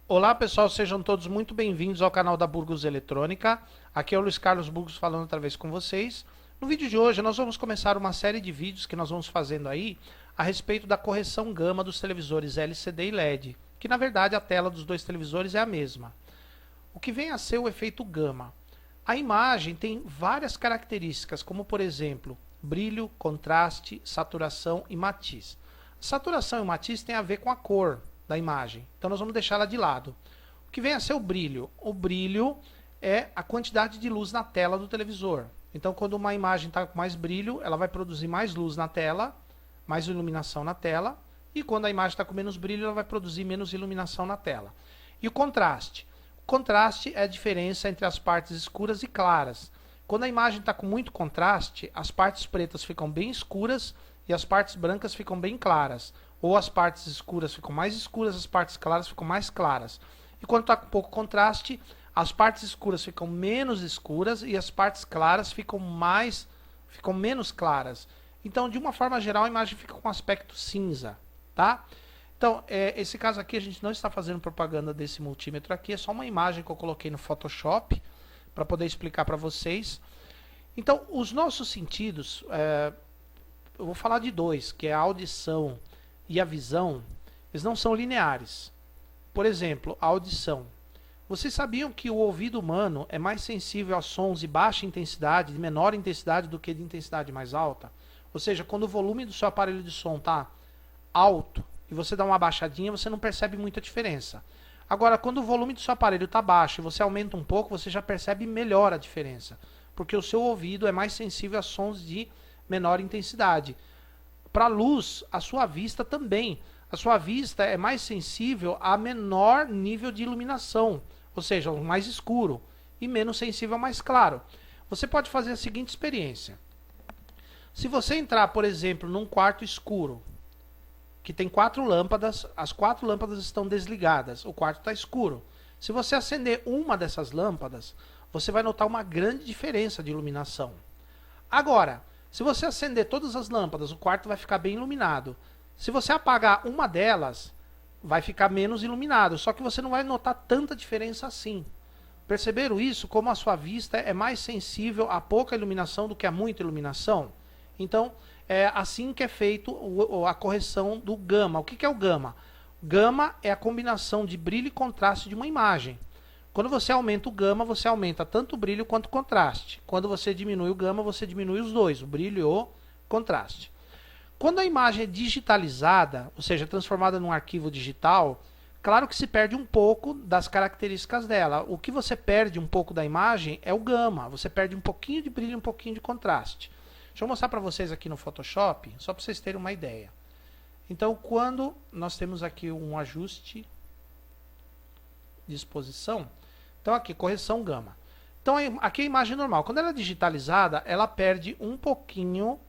Olá pessoal, sejam todos muito bem-vindos ao canal da Burgos Eletrônica. Aqui é o Luiz Carlos Burgos falando outra vez com vocês. No vídeo de hoje nós vamos começar uma série de vídeos que nós vamos fazendo aí a respeito da correção gama dos televisores LCD e LED, que na verdade a tela dos dois televisores é a mesma. O que vem a ser o efeito gama? A imagem tem várias características, como por exemplo, brilho, contraste, saturação e matiz. Saturação e matiz tem a ver com a cor da imagem, então nós vamos deixá-la de lado. O que vem a ser o brilho? O brilho é a quantidade de luz na tela do televisor. Então quando uma imagem está com mais brilho, ela vai produzir mais luz na tela, mais iluminação na tela, e quando a imagem está com menos brilho, ela vai produzir menos iluminação na tela. E o contraste? O contraste é a diferença entre as partes escuras e claras. Quando a imagem está com muito contraste, as partes pretas ficam bem escuras e as partes brancas ficam bem claras. Ou as partes escuras ficam mais escuras, as partes claras ficam mais claras. E quando está com pouco contraste, as partes escuras ficam menos escuras e as partes claras ficam menos claras. Então, de uma forma geral, a imagem fica com um aspecto cinza, tá? Então, esse caso aqui a gente não está fazendo propaganda desse multímetro aqui, é só uma imagem que eu coloquei no Photoshop para poder explicar para vocês. Então, os nossos sentidos, eu vou falar de dois, que é a audição e a visão, eles não são lineares. Por exemplo, a audição. Vocês sabiam que o ouvido humano é mais sensível a sons de baixa intensidade, de menor intensidade do que de intensidade mais alta? Ou seja, quando o volume do seu aparelho de som está alto e você dá uma baixadinha, você não percebe muita diferença. Agora, quando o volume do seu aparelho está baixo e você aumenta um pouco, você já percebe melhor a diferença, porque o seu ouvido é mais sensível a sons de menor intensidade. Para a luz, a sua vista também. A sua vista é mais sensível a menor nível de iluminação, ou seja, o mais escuro, e menos sensível ao mais claro. Você pode fazer a seguinte experiência. Se você entrar, por exemplo, num quarto escuro, que tem 4 lâmpadas, as 4 lâmpadas estão desligadas, o quarto está escuro. Se você acender uma dessas lâmpadas, você vai notar uma grande diferença de iluminação. Agora, se você acender todas as lâmpadas, o quarto vai ficar bem iluminado. Se você apagar uma delas, vai ficar menos iluminado, só que você não vai notar tanta diferença assim. Perceberam isso? Como a sua vista é mais sensível a pouca iluminação do que a muita iluminação? Então, é assim que é feito a correção do gama. O que é o gama? Gama é a combinação de brilho e contraste de uma imagem. Quando você aumenta o gama, você aumenta tanto o brilho quanto o contraste. Quando você diminui o gama, você diminui os dois, o brilho e o contraste. Quando a imagem é digitalizada, ou seja, transformada num arquivo digital, claro que se perde um pouco das características dela. O que você perde um pouco da imagem é o gama. Você perde um pouquinho de brilho e um pouquinho de contraste. Deixa eu mostrar para vocês aqui no Photoshop, só para vocês terem uma ideia. Então, quando nós temos aqui um ajuste de exposição, então aqui, correção gama. Então aqui é a imagem normal. Quando ela é digitalizada, ela perde um pouquinho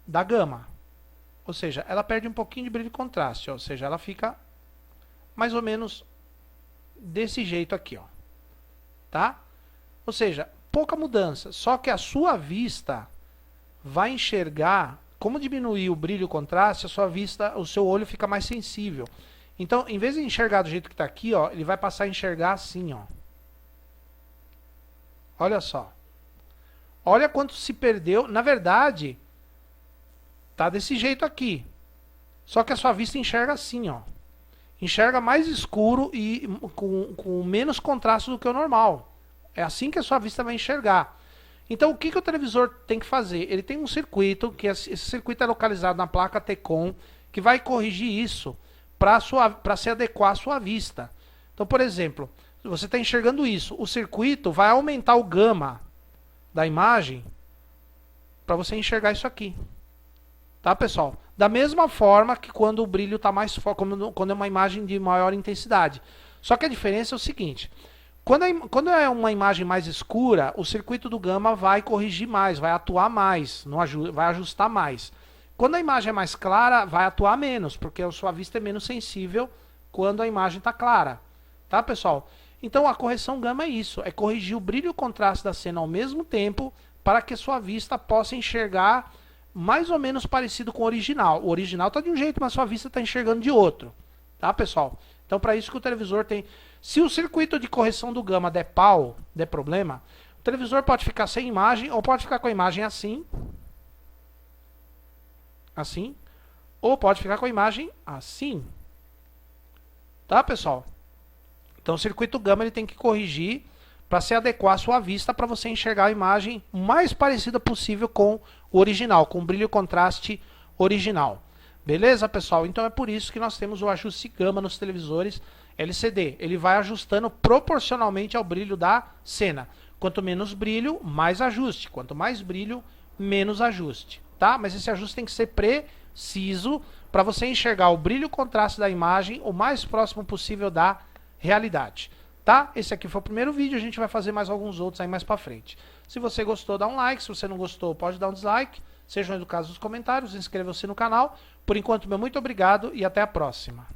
da gama. Ou seja, ela perde um pouquinho de brilho e contraste. Ou seja, ela fica mais ou menos desse jeito aqui. Ó. Tá? Ou seja, pouca mudança. Só que a sua vista vai enxergar, como diminuir o brilho e o contraste, a sua vista, o seu olho fica mais sensível. Então, em vez de enxergar do jeito que está aqui, ó, ele vai passar a enxergar assim, ó. Olha só. Olha quanto se perdeu. Na verdade, tá desse jeito aqui. Só que a sua vista enxerga assim, ó. Enxerga mais escuro e com menos contraste do que o normal. É assim que a sua vista vai enxergar. Então, o que o televisor tem que fazer? Ele tem um circuito, que esse circuito é localizado na placa Tcon, que vai corrigir isso para se adequar à sua vista. Então, por exemplo, você está enxergando isso. O circuito vai aumentar o gama da imagem para você enxergar isso aqui. Tá, pessoal? Da mesma forma que quando o brilho está mais forte, quando é uma imagem de maior intensidade. Só que a diferença é o seguinte. Quando é uma imagem mais escura, o circuito do gama vai corrigir mais, vai atuar mais, vai ajustar mais. Quando a imagem é mais clara, vai atuar menos, porque a sua vista é menos sensível quando a imagem está clara. Tá, pessoal? Então a correção gama é isso, é corrigir o brilho e o contraste da cena ao mesmo tempo para que a sua vista possa enxergar mais ou menos parecido com o original. O original está de um jeito, mas a sua vista está enxergando de outro. Tá, pessoal? Então, para isso que o televisor tem... Se o circuito de correção do gama der pau, der problema, o televisor pode ficar sem imagem ou pode ficar com a imagem assim. Assim. Ou pode ficar com a imagem assim. Tá, pessoal? Então, o circuito gama ele tem que corrigir para se adequar à sua vista, para você enxergar a imagem mais parecida possível com o original, com o brilho e contraste original. Beleza, pessoal? Então é por isso que nós temos o ajuste gama nos televisores LCD. Ele vai ajustando proporcionalmente ao brilho da cena. Quanto menos brilho, mais ajuste. Quanto mais brilho, menos ajuste. Tá? Mas esse ajuste tem que ser preciso para você enxergar o brilho e contraste da imagem o mais próximo possível da realidade. Tá? Esse aqui foi o primeiro vídeo, a gente vai fazer mais alguns outros aí mais pra frente. Se você gostou, dá um like, se você não gostou, pode dar um dislike. Sejam educados nos comentários, inscreva-se no canal. Por enquanto, meu muito obrigado e até a próxima.